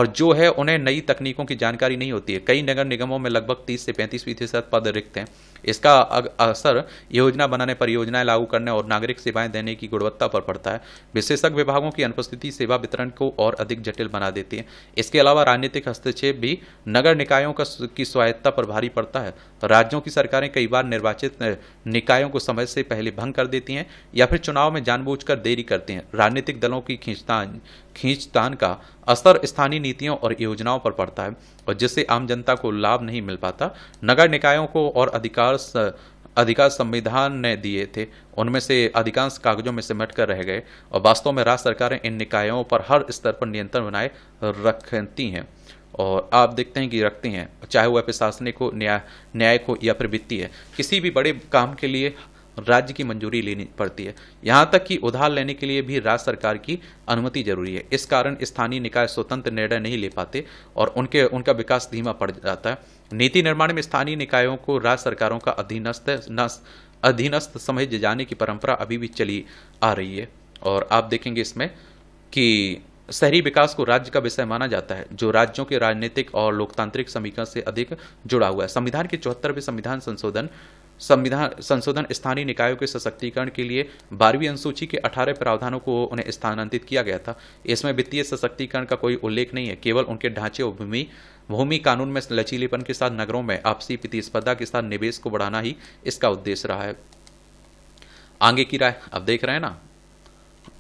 जो है उन्हें नई तकनीकों की जानकारी नहीं होती है। कई नगर निगमों में लगभग 30 से 35% पद रिक्त हैं। इसका असर योजना बनाने, परियोजनाएं लागू करने और नागरिक सेवाएं देने की गुणवत्ता पर पड़ता है। विशेषज्ञ विभागों की अनुपस्थिति सेवा वितरण को और अधिक जटिल बना देती है। इसके अलावा राजनीतिक हस्तक्षेप भी नगर निकायों की स्वायत्ता पर भारी पड़ता है। राज्यों की सरकारें कई बार निर्वाचित निकायों को समय से पहले भंग कर देती हैं या फिर चुनाव में जानबूझकर देरी करती हैं। राजनीतिक दलों की खींचतान का असर स्थानीय नीतियों और योजनाओं पर पड़ता है और जिससे आम जनता को लाभ नहीं मिल पाता। नगर निकायों को और अधिकार संविधान ने दिए थे, उनमें से अधिकांश कागजों में सिमट कर रह गए और वास्तव में राज्य सरकारें इन निकायों पर हर स्तर पर नियंत्रण बनाए रखती हैं और आप देखते हैं कि रखती हैं, चाहे वह प्रशासनिक हो, न्यायिक हो या फिर वित्तीय है। किसी भी बड़े काम के लिए राज्य की मंजूरी लेनी पड़ती है, यहाँ तक कि उधार लेने के लिए भी राज्य सरकार की अनुमति जरूरी है। इस कारण स्थानीय निकाय स्वतंत्र निर्णय नहीं ले पाते और उनका विकास धीमा पड़ जाता है। नीति निर्माण में स्थानीय निकायों को राज्य सरकारों का अधीनस्थ समझे जाने की परंपरा अभी भी चली आ रही है और आप देखेंगे इसमें कि शहरी विकास को राज्य का विषय माना जाता है, जो राज्यों के राजनीतिक और लोकतांत्रिक समीकरण से अधिक जुड़ा हुआ है। संविधान के 74वें संविधान संशोधन स्थानीय निकायों के सशक्तिकरण के लिए 12वीं अनुसूची के 18 प्रावधानों को उन्हें स्थानांतरित किया गया था। इसमें वित्तीय सशक्तिकरण का कोई उल्लेख नहीं है, केवल उनके ढांचे और भूमि कानून में लचीलेपन के साथ नगरों में आपसी प्रतिस्पर्धा के साथ निवेश को बढ़ाना ही इसका उद्देश्य रहा है। आगे की राय अब देख रहे हैं ना,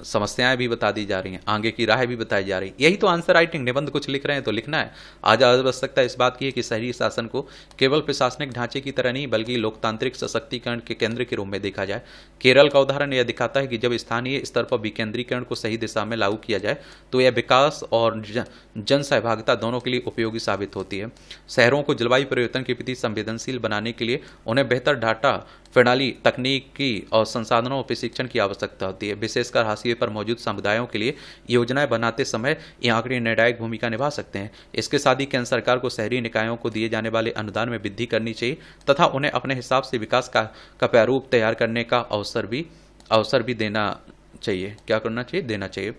समस्याएं भी बता दी जा रही हैं, आगे की राह भी बताई जा रही है। यही तो आंसर राइटिंग, निबंध कुछ लिख रहे हैं तो लिखना है। आज आवश्यकता इस बात की है कि शहरी शासन को केवल प्रशासनिक ढांचे की तरह नहीं बल्कि लोकतांत्रिक सशक्तिकरण के केंद्र के रूप में देखा जाए। केरल का उदाहरण यह दिखाता है कि जब स्थानीय स्तर पर विकेंद्रीकरण को सही दिशा में लागू किया जाए तो यह विकास और जन सहभागिता दोनों के लिए उपयोगी साबित होती है। शहरों को जलवायु परिवर्तन के प्रति संवेदनशील बनाने के लिए उन्हें बेहतर डाटा प्रणाली, तकनीकी और संसाधनों और प्रशिक्षण की आवश्यकता होती है। विशेषकर हाशिए पर मौजूद समुदायों के लिए योजनाएं बनाते समय ये आंकड़े निर्णायक भूमिका निभा सकते हैं। इसके साथ ही केंद्र सरकार को शहरी निकायों को दिए जाने वाले अनुदान में वृद्धि करनी चाहिए तथा उन्हें अपने हिसाब से विकास का प्रारूप तैयार करने का अवसर भी देना चाहिए। क्या करना चाहिए? देना चाहिए।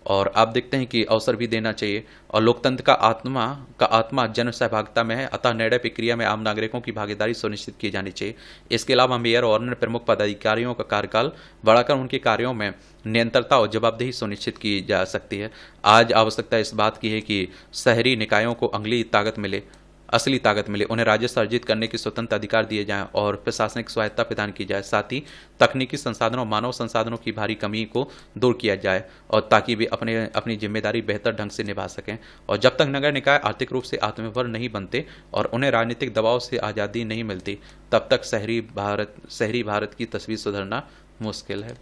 और आप देखते हैं कि अवसर भी देना चाहिए। और लोकतंत्र का आत्मा जन सहभागिता में है, अतः निर्णय प्रक्रिया में आम नागरिकों की भागीदारी सुनिश्चित की जानी चाहिए। इसके अलावा मेयर और अन्य प्रमुख पदाधिकारियों का कार्यकाल बढ़ाकर उनके कार्यों में निरंतरता और जवाबदेही सुनिश्चित की जा सकती है। आज आवश्यकता इस बात की है कि शहरी निकायों को असली ताकत मिले, उन्हें राजस्व अर्जित करने की स्वतंत्र अधिकार दिए जाएं और प्रशासनिक स्वायत्ता प्रदान की जाए। साथ ही तकनीकी संसाधनों और मानव संसाधनों की भारी कमी को दूर किया जाए और ताकि वे अपनी जिम्मेदारी बेहतर ढंग से निभा सकें। और जब तक नगर निकाय आर्थिक रूप से आत्मनिर्भर नहीं बनते और उन्हें राजनीतिक दबाव से आज़ादी नहीं मिलती, तब तक शहरी भारत की तस्वीर सुधरना मुश्किल है।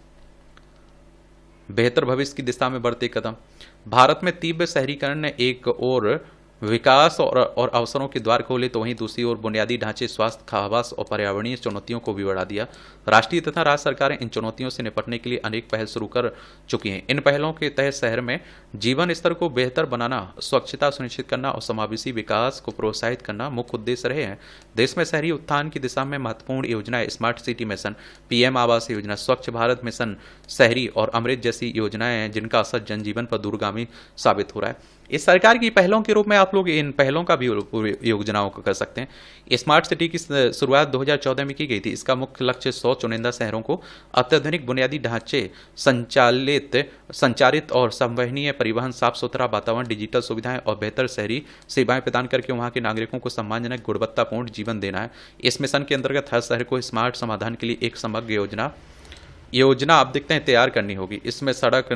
बेहतर भविष्य की दिशा में बढ़ते कदम। भारत में तीव्र शहरीकरण ने एक और विकास और अवसरों के द्वार खोले तो वहीं दूसरी ओर बुनियादी ढांचे, स्वास्थ्य, आवास और पर्यावरणीय चुनौतियों को भी बढ़ा दिया। राष्ट्रीय तथा राज्य सरकारें इन चुनौतियों से निपटने के लिए अनेक पहल शुरू कर चुकी हैं। इन पहलों के तहत शहर में जीवन स्तर को बेहतर बनाना, स्वच्छता सुनिश्चित करना और समावेशी विकास को प्रोत्साहित करना मुख्य उद्देश्य रहे हैं। देश में शहरी उत्थान की दिशा में महत्वपूर्ण योजनाएं smart city mission, PM Awas Yojana, स्वच्छ भारत मिशन शहरी और अमृत जैसी योजनाएं हैं जिनका असर जनजीवन पर दूरगामी साबित हो रहा है। इस सरकार की पहलों के रूप में आप लोग इन पहलों का भी योजनाओं को कर सकते हैं। स्मार्ट सिटी की शुरुआत 2014 में की गई थी। इसका मुख्य लक्ष्य 100 चुनिंदा शहरों को अत्याधुनिक बुनियादी ढांचे, संचारित और संवहनीय परिवहन, साफ सुथरा वातावरण, डिजिटल सुविधाएं और बेहतर शहरी सेवाएं प्रदान करके वहां के नागरिकों को सम्मानजनक गुणवत्तापूर्ण जीवन देना है। इस मिशन के अंतर्गत हर शहर को स्मार्ट समाधान के लिए एक समग्र योजना आप देखते हैं तैयार करनी होगी। इसमें सड़क,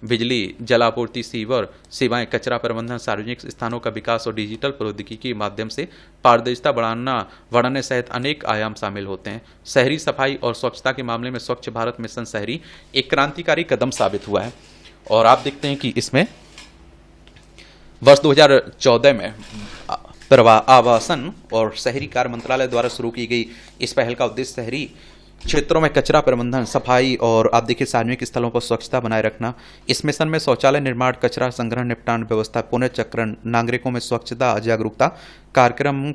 बिजली, जलापूर्ति, सीवर सेवाएं, कचरा प्रबंधन, सार्वजनिक स्थानों का विकास और डिजिटल प्रौद्योगिकी के माध्यम से पारदर्शिता बढ़ाने सहित अनेक आयाम शामिल होते हैं। शहरी सफाई और स्वच्छता के मामले में स्वच्छ भारत मिशन शहरी एक क्रांतिकारी कदम साबित हुआ है। और आप देखते हैं कि इसमें वर्ष 2014 में आवासन और शहरी कार्य मंत्रालय द्वारा शुरू की गई इस पहल का उद्देश्य शहरी क्षेत्रों में कचरा प्रबंधन, सफाई और आप देखिए सार्वजनिक स्थलों पर स्वच्छता बनाए रखना। इस मिशन में शौचालय निर्माण, कचरा संग्रहण, निपटान व्यवस्था, पुनर्चक्रण, नागरिकों में स्वच्छता जागरूकता कार्यक्रमों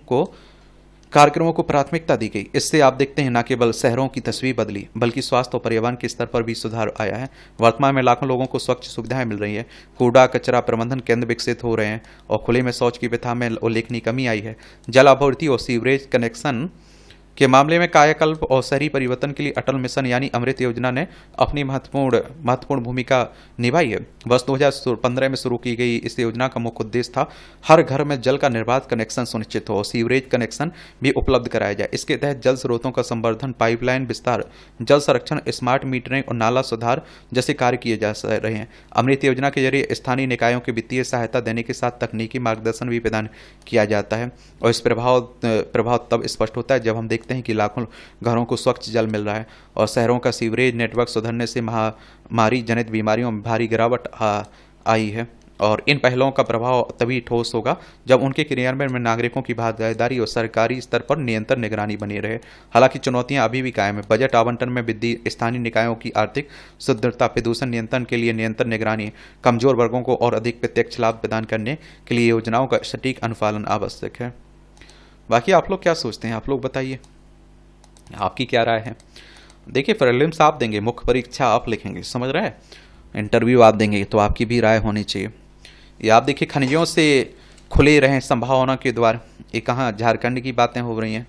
को प्राथमिकता दी गई। इससे आप देखते हैं न केवल शहरों की तस्वीर बदली बल्कि स्वास्थ्य और पर्यावरण के स्तर पर भी सुधार आया है। वर्तमान में लाखों लोगों को स्वच्छ सुविधाएं मिल रही है, कूड़ा कचरा प्रबंधन केंद्र विकसित हो रहे हैं और खुले में शौच की प्रथा में उल्लेखनीय कमी आई है। जल आपूर्ति और सीवरेज कनेक्शन के मामले में कायाकल्प और शहरी परिवर्तन के लिए अटल मिशन यानी अमृत योजना ने अपनी महत्वपूर्ण भूमिका निभाई है। वर्ष 2015 में शुरू की गई इस योजना का मुख्य उद्देश्य था हर घर में जल का निर्बाध कनेक्शन सुनिश्चित हो और सीवरेज कनेक्शन भी उपलब्ध कराया जाए। इसके तहत जल स्रोतों का संवर्धन, पाइपलाइन विस्तार, जल संरक्षण, स्मार्ट मीटरिंग और नाला सुधार जैसे कार्य किए जा रहे हैं। अमृत योजना के जरिए स्थानीय निकायों की वित्तीय सहायता देने के साथ तकनीकी मार्गदर्शन भी प्रदान किया जाता है और इस प्रभाव तब स्पष्ट होता है जब हम देखते हैं कि लाखों घरों को स्वच्छ जल मिल रहा है और शहरों का सीवरेज नेटवर्क सुधरने से महामारी जनित बीमारियों में भारी गिरावट आई है। और इन पहलों का प्रभाव तभी ठोस होगा जब उनके क्रियान्वयन में नागरिकों की भागीदारी और सरकारी स्तर पर नियंत्रण निगरानी बनी रहे। हालांकि चुनौतियां अभी भी कायम है। बजट आवंटन में वृद्धि, स्थानीय निकायों की आर्थिक सुदृढ़ता, प्रदूषण नियंत्रण के लिए नियंत्रण निगरानी, कमजोर वर्गों को और अधिक प्रत्यक्ष लाभ प्रदान करने के लिए योजनाओं का सटीक अनुपालन आवश्यक है। बाकी आप लोग क्या सोचते हैं, आप लोग बताइए, आपकी क्या राय है। देखिए प्रीलिम्स आप देंगे, मुख्य परीक्षा आप लिखेंगे, समझ रहे हैं, इंटरव्यू आप देंगे तो आपकी भी राय होनी चाहिए। ये आप देखिए खनिजों से खुले रहें संभावना के द्वार, ये कहाँ झारखंड की बातें हो रही हैं।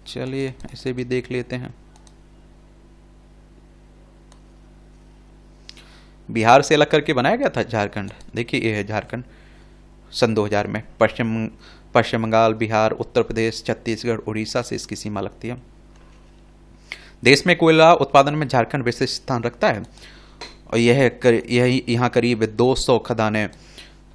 चलिए ऐसे भी देख लेते हैं। बिहार से अलग करके बनाया गया था झारखंड। देखिए ये है झारखंड सन 2000 में। पश्चिम बंगाल, बिहार, उत्तर प्रदेश, छत्तीसगढ़, उड़ीसा से इसकी सीमा लगती है। देश में कोयला उत्पादन में झारखंड विशेष स्थान रखता है और यह यहाँ करीब 200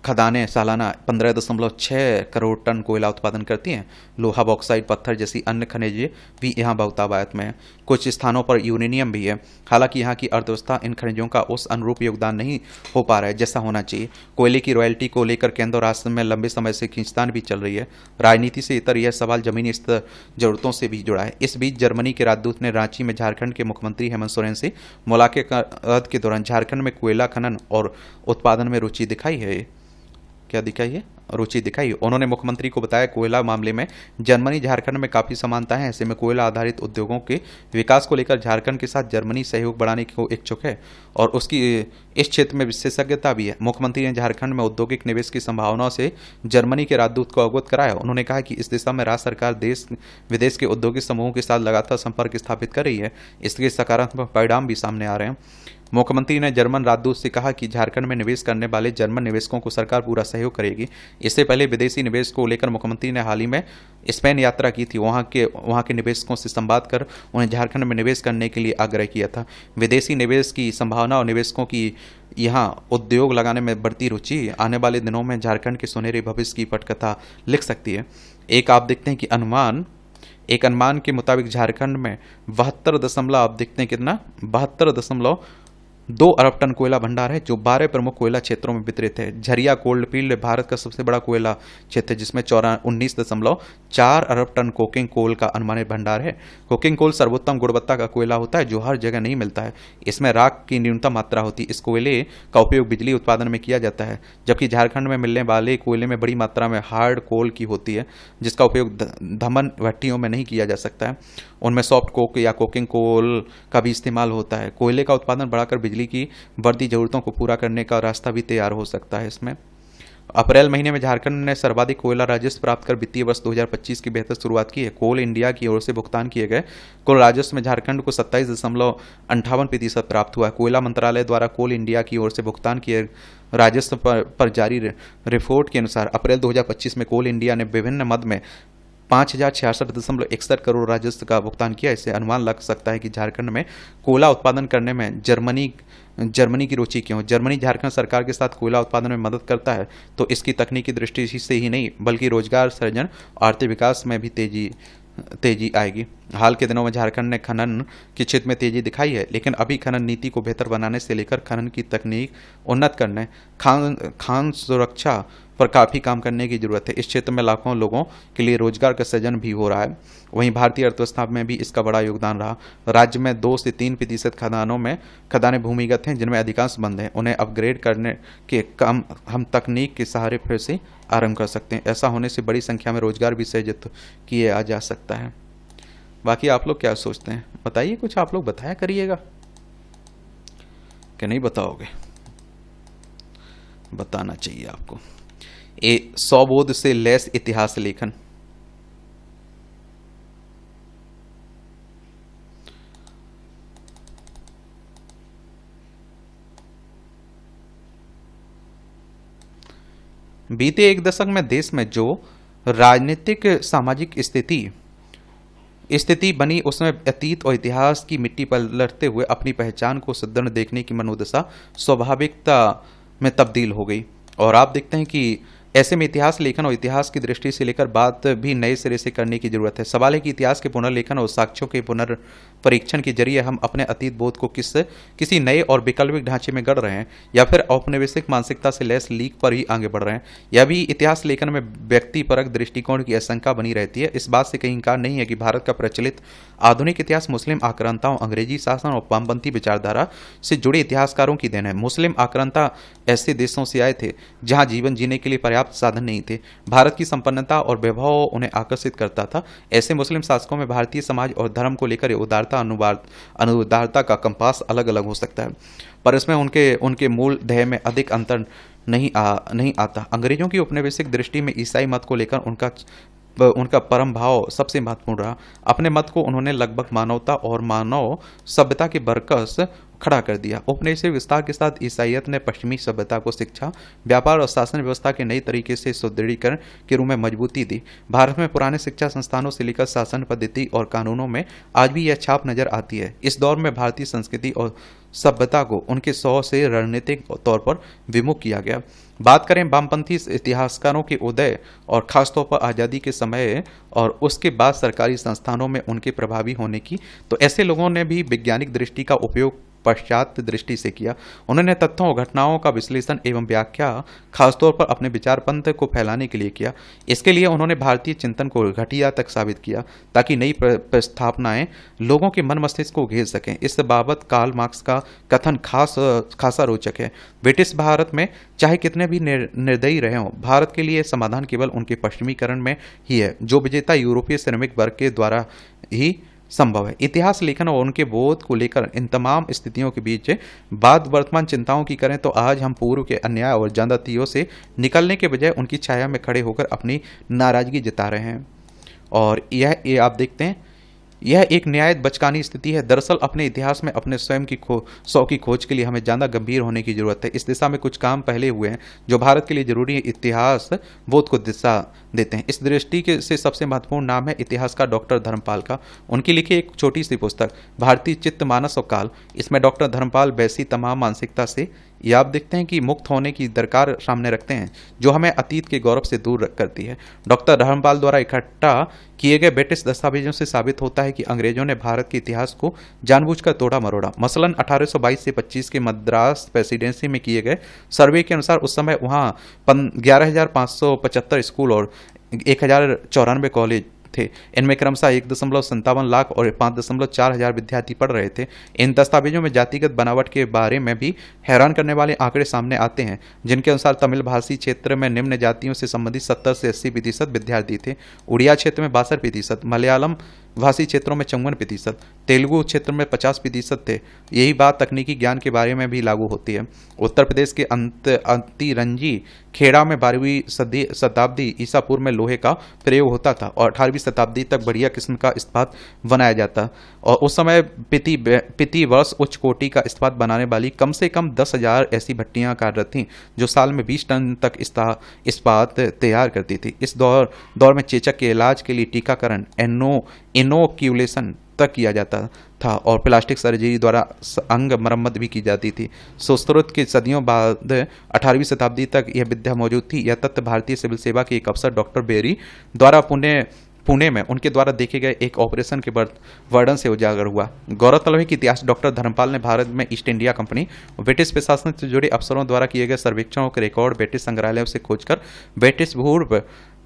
खदानें सालाना 15.6 करोड़ टन कोयला उत्पादन करती हैं। लोहा, बॉक्साइट, पत्थर जैसी अन्य खनिज भी यहाँ बहुतायत में है। कुछ स्थानों पर यूरेनियम भी है। हालांकि यहाँ की अर्थव्यवस्था इन खनिजों का उस अनुरूप योगदान नहीं हो पा रहा है जैसा होना चाहिए। कोयले की रॉयल्टी को लेकर केंद्र और राष्ट्र में लंबे समय से खींचतान भी चल रही है। राजनीति से इतर यह सवाल जमीनी स्तर जरूरतों से भी जुड़ा है। इस बीच जर्मनी के राजदूत ने रांची में झारखंड के मुख्यमंत्री हेमंत सोरेन से मुलाकात के दौरान झारखंड में कोयला खनन और उत्पादन में रुचि दिखाई है। क्या दिखाई है? रुचि दिखाई। उन्होंने मुख्यमंत्री को बताया कोयला मामले में जर्मनी झारखंड में काफी समानता है। ऐसे में कोयला आधारित उद्योगों के विकास को लेकर झारखंड के साथ जर्मनी सहयोग बढ़ाने को इच्छुक है और उसकी इस क्षेत्र में विशेषज्ञता भी है। मुख्यमंत्री ने झारखंड में औद्योगिक निवेश की संभावनाओं से जर्मनी के राजदूत को अवगत कराया। उन्होंने कहा कि इस दिशा में राज्य सरकार देश विदेश के औद्योगिक समूहों के साथ लगातार संपर्क स्थापित कर रही है। इसके सकारात्मक परिणाम भी सामने आ रहे हैं। मुख्यमंत्री ने जर्मन राजदूत से कहा कि झारखंड में निवेश करने वाले जर्मन निवेशकों को सरकार पूरा सहयोग करेगी। इससे पहले विदेशी निवेश को लेकर मुख्यमंत्री ने हाल ही में स्पेन यात्रा की थी। वहां के निवेशकों से संवाद कर उन्हें झारखंड में निवेश करने के लिए आग्रह किया था। विदेशी निवेश की संभावना और निवेशकों की यहाँ उद्योग लगाने में बढ़ती रुचि आने वाले दिनों में झारखंड के सुनहरे भविष्य की पटकथा लिख सकती है। आप देखते हैं कि अनुमान के मुताबिक झारखंड में 72.2 अरब टन कोयला भंडार है जो 12 प्रमुख कोयला क्षेत्रों में वितरित है। झरिया कोल्ड फील्ड भारत का सबसे बड़ा कोयला क्षेत्र है जिसमें 19.4 अरब टन कोकिंग कोल का अनुमानित भंडार है। कोकिंग कोल सर्वोत्तम गुणवत्ता का कोयला होता है जो हर जगह नहीं मिलता है। इसमें राख की न्यूनतम मात्रा होती है। इस कोयले का उपयोग बिजली उत्पादन में किया जाता है, जबकि झारखंड में मिलने वाले कोयले में बड़ी मात्रा में हार्ड कोल की होती है जिसका उपयोग धमन भट्टियों में नहीं किया जा सकता है। उनमें सॉफ्ट कोक या कोकिंग कोल का भी इस्तेमाल होता है। कोयले का उत्पादन बढ़ाकर बिजली की बढ़ती जरूरतों को पूरा करने का रास्ता भी तैयार हो सकता है। इसमें अप्रैल महीने में झारखंड ने सर्वाधिक कोयला राजस्व प्राप्त कर वित्तीय वर्ष 2025 की बेहतर शुरुआत की है। कोल इंडिया की ओर से भुगतान किए गए कुल राजस्व में झारखंड को 27.58% प्राप्त हुआ है। कोयला मंत्रालय द्वारा कोल इंडिया की ओर से भुगतान किए राजस्व पर जारी रिपोर्ट के अनुसार अप्रैल 2025 में कोल इंडिया ने विभिन्न मद में 5066.61 करोड़ राजस्व का भुगतान किया। इससे अनुमान लग सकता है कि झारखंड में कोयला उत्पादन करने में जर्मनी की रुचि क्यों। जर्मनी झारखंड सरकार के साथ कोयला उत्पादन में मदद करता है तो इसकी तकनीकी दृष्टि से ही नहीं बल्कि रोजगार सृजन और आर्थिक विकास में भी तेजी आएगी। हाल के दिनों में झारखंड ने खनन के क्षेत्र में तेजी दिखाई है, लेकिन अभी खनन नीति को बेहतर बनाने से लेकर खनन की तकनीक उन्नत करने, खान सुरक्षा पर काफ़ी काम करने की जरूरत है। इस क्षेत्र में लाखों लोगों के लिए रोजगार का सृजन भी हो रहा है। वहीं भारतीय अर्थव्यवस्था में भी इसका बड़ा योगदान रहा। राज्य में 2 से 3% खदानें भूमिगत हैं, जिनमें अधिकांश बंद हैं। उन्हें अपग्रेड करने के काम हम तकनीक के सहारे फिर से आरंभ कर सकते हैं। ऐसा होने से बड़ी संख्या में रोजगार भी सृजित किया जा सकता है। बाकी आप लोग क्या सोचते हैं, बताइए, कुछ आप लोग बताया करिएगा कि नहीं बताओगे? बताना चाहिए आपको। 100 बोध से लैस इतिहास लेखन। बीते एक दशक में देश में जो राजनीतिक सामाजिक स्थिति बनी, उसमें अतीत और इतिहास की मिट्टी पलटते हुए अपनी पहचान को सुदृढ़ देखने की मनोदशा स्वाभाविकता में तब्दील हो गई। और आप देखते हैं कि ऐसे में इतिहास लेखन और इतिहास की दृष्टि से लेकर बात भी नए सिरे से करने की जरूरत है। सवाल है कि इतिहास के पुनर्लेखन और साक्ष्यों के पुनर्परीक्षण के जरिए हम अपने अतीत बोध को किसी नए और वैकल्पिक ढांचे में गढ़ रहे हैं, या फिर औपनिवेशिक मानसिकता से लैस लीक पर ही आगे बढ़ रहे हैं। यह भी इतिहास लेखन में व्यक्तिपरक दृष्टिकोण की आशंका बनी रहती है। इस बात से कहीं इनकार नहीं है कि भारत का प्रचलित आधुनिक इतिहास मुस्लिम आक्रांताओं, अंग्रेजी शासन और वामपंथी विचारधारा से जुड़े इतिहासकारों की देन है। मुस्लिम आक्रांता ऐसे देशों से आए थे जहां जीवन जीने के लिए पर्याप्त साधन नहीं थे। भारत की संपन्नता और वैभव उन्हें आकर्षित करता था। ऐसे मुस्लिम शासकों में भारतीय समाज और धर्म को लेकर उदारता अनुदारता का कंपास अलग अलग हो सकता है, पर इसमें उनके मूल ध्येय में अधिक अंतर नहीं आता। अंग्रेजों की उपनिवेशिक दृष्टि में ईसाई मत को लेकर उनका परम भाव सबसे महत्वपूर्ण रहा। अपने मत को उन्होंने लगभग मानवता और मानव सभ्यता के बरकस खड़ा कर दिया। उपनिवेशिक विस्तार के साथ ईसाइयत ने पश्चिमी सभ्यता को शिक्षा, व्यापार और शासन व्यवस्था के नई तरीके से सुदृढ़ीकरण के रूप में मजबूती दी। भारत में पुराने शिक्षा संस्थानों से लेकर शासन पद्धति और कानूनों में आज भी यह छाप नजर आती है। इस दौर में भारतीय संस्कृति और सभ्यता को उनके 100 से रणनीतिक तौर पर विमुख किया गया। बात करें वामपंथी इतिहासकारों के उदय और खासतौर पर आज़ादी के समय और उसके बाद सरकारी संस्थानों में उनके प्रभावी होने की, तो ऐसे लोगों ने भी वैज्ञानिक दृष्टि का उपयोग पश्चात दृष्टि से किया। उन्होंने तथ्यों और घटनाओं का विश्लेषण एवं व्याख्या खासतौर पर अपने विचार पंथ को फैलाने के लिए किया। इसके लिए उन्होंने भारतीय चिंतन को घटिया तक साबित किया, ताकि नई प्रस्थापनाएं लोगों के मन मस्तिष्क को घेर सकें। इस बाबत कार्ल मार्क्स का कथन खासा रोचक है। ब्रिटिश भारत में चाहे कितने भी निर्दयी रहे हों, भारत के लिए समाधान केवल उनके पश्चिमीकरण में ही है, जो विजेता यूरोपीय श्रमिक वर्ग के द्वारा ही संभव है। इतिहास लेखन और उनके बोध को लेकर इन तमाम स्थितियों के बीच बात वर्तमान चिंताओं की करें, तो आज हम पूर्व के अन्याय और ज्यादतियों से निकलने के बजाय उनकी छाया में खड़े होकर अपनी नाराजगी जता रहे हैं। और यह आप देखते हैं, यह एक न्याय बचकानी स्थिति है। दरअसल अपने इतिहास में अपने स्वयं की खोज के लिए हमें ज़्यादा गंभीर होने की जरूरत है। इस दिशा में कुछ काम पहले हुए हैं जो भारत के लिए जरूरी इतिहास बोध को दिशा देते हैं। इस दृष्टि के से सबसे महत्वपूर्ण नाम है इतिहासकार डॉक्टर धर्मपाल का। उनकी लिखी एक छोटी सी पुस्तक भारतीय चित्त मानस और काल। इसमें डॉक्टर धर्मपाल वैसी तमाम मानसिकता से ये आप देखते हैं कि मुक्त होने की दरकार सामने रखते हैं, जो हमें अतीत के गौरव से दूर करती है। डॉक्टर धर्मपाल द्वारा इकट्ठा किए गए ब्रिटिश दस्तावेजों से साबित होता है कि अंग्रेजों ने भारत के इतिहास को जानबूझकर तोड़ा मरोड़ा। मसलन 1822 से 25 के मद्रास प्रेसिडेंसी में किए गए सर्वे के अनुसार उस समय वहाँ 11,575 स्कूल और 1,094 कॉलेज थे। इनमें क्रमशः 1.57 लाख और 5.4 हजार विद्यार्थी पढ़ रहे थे। इन दस्तावेजों में जातिगत बनावट के बारे में भी हैरान करने वाले आंकड़े सामने आते हैं, जिनके अनुसार तमिल भाषी क्षेत्र में निम्न जातियों से संबंधित 70 से 80% विद्यार्थी थे, उड़िया क्षेत्र में 62%, मलयालम भाषी क्षेत्रों में 54%, तेलुगु क्षेत्र में 50% थे। यही बात तकनीकी ज्ञान के बारे में भी लागू होती है। उत्तर प्रदेश के अंतिरंजी खेड़ा में 12वीं शताब्दी ईसा पूर्व में लोहे का प्रयोग होता था और 18वीं शताब्दी तक बढ़िया किस्म का इस्पात बनाया जाता, और उस समय प्रति वर्ष उच्च कोटि का इस्पात बनाने वाली कम से कम 10,000 ऐसी भट्टियां कार्यरत थीं, जो साल में 20 टन तक इस्पात तैयार करती थी। इस दौर में चेचक के इलाज के लिए टीकाकरण इनोक्यूलेशन तक किया जाता था और प्लास्टिक सर्जरी द्वारा अंग मरम्मत भी की जाती थी। सुश्रुत के सदियों बाद 18वीं शताब्दी तक यह विद्या मौजूद थी। यह तथ्य भारतीय सिविल सेवा के एक अफसर डॉक्टर बेरी द्वारा पुणे में उनके द्वारा देखे गए एक ऑपरेशन के वर्णन से उजागर हुआ। गौरतलब है कि इतिहास डॉक्टर धर्मपाल ने भारत में ईस्ट इंडिया कंपनी और ब्रिटिश प्रशासन से जुड़े अफसरों द्वारा किए गए सर्वेक्षणों के रिकॉर्ड ब्रिटिश संग्रहालयों से खोजकर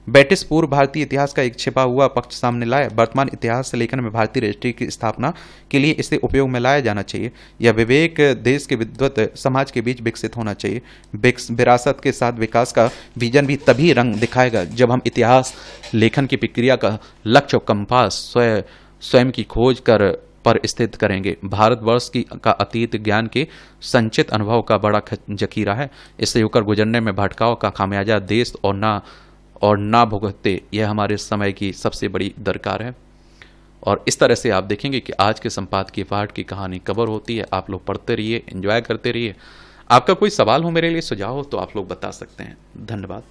ब्रिटिश पूर्व भारतीय इतिहास का एक छिपा हुआ पक्ष सामने लाया। वर्तमान इतिहास लेखन में भारतीय रजिस्ट्री की स्थापना के लिए इसे उपयोग में लाया जाना चाहिए। यह विवेक देश के विद्वत समाज के बीच विकसित होना चाहिए। विरासत के साथ विकास का विजन भी तभी रंग दिखाएगा जब हम इतिहास लेखन की प्रक्रिया का लक्ष्य और कंपास स्वयं की खोज पर स्थित करेंगे। भारतवर्ष का अतीत ज्ञान के संचित अनुभव का बड़ा जखीरा है। इससे होकर गुजरने में भटकाव का खामियाजा देश और ना भुगते, यह हमारे समय की सबसे बड़ी दरकार है। और इस तरह से आप देखेंगे कि आज के संपादकीय पाठ की कहानी कवर होती है। आप लोग पढ़ते रहिए, एंजॉय करते रहिए। आपका कोई सवाल हो, मेरे लिए सुझाव हो, तो आप लोग बता सकते हैं। धन्यवाद।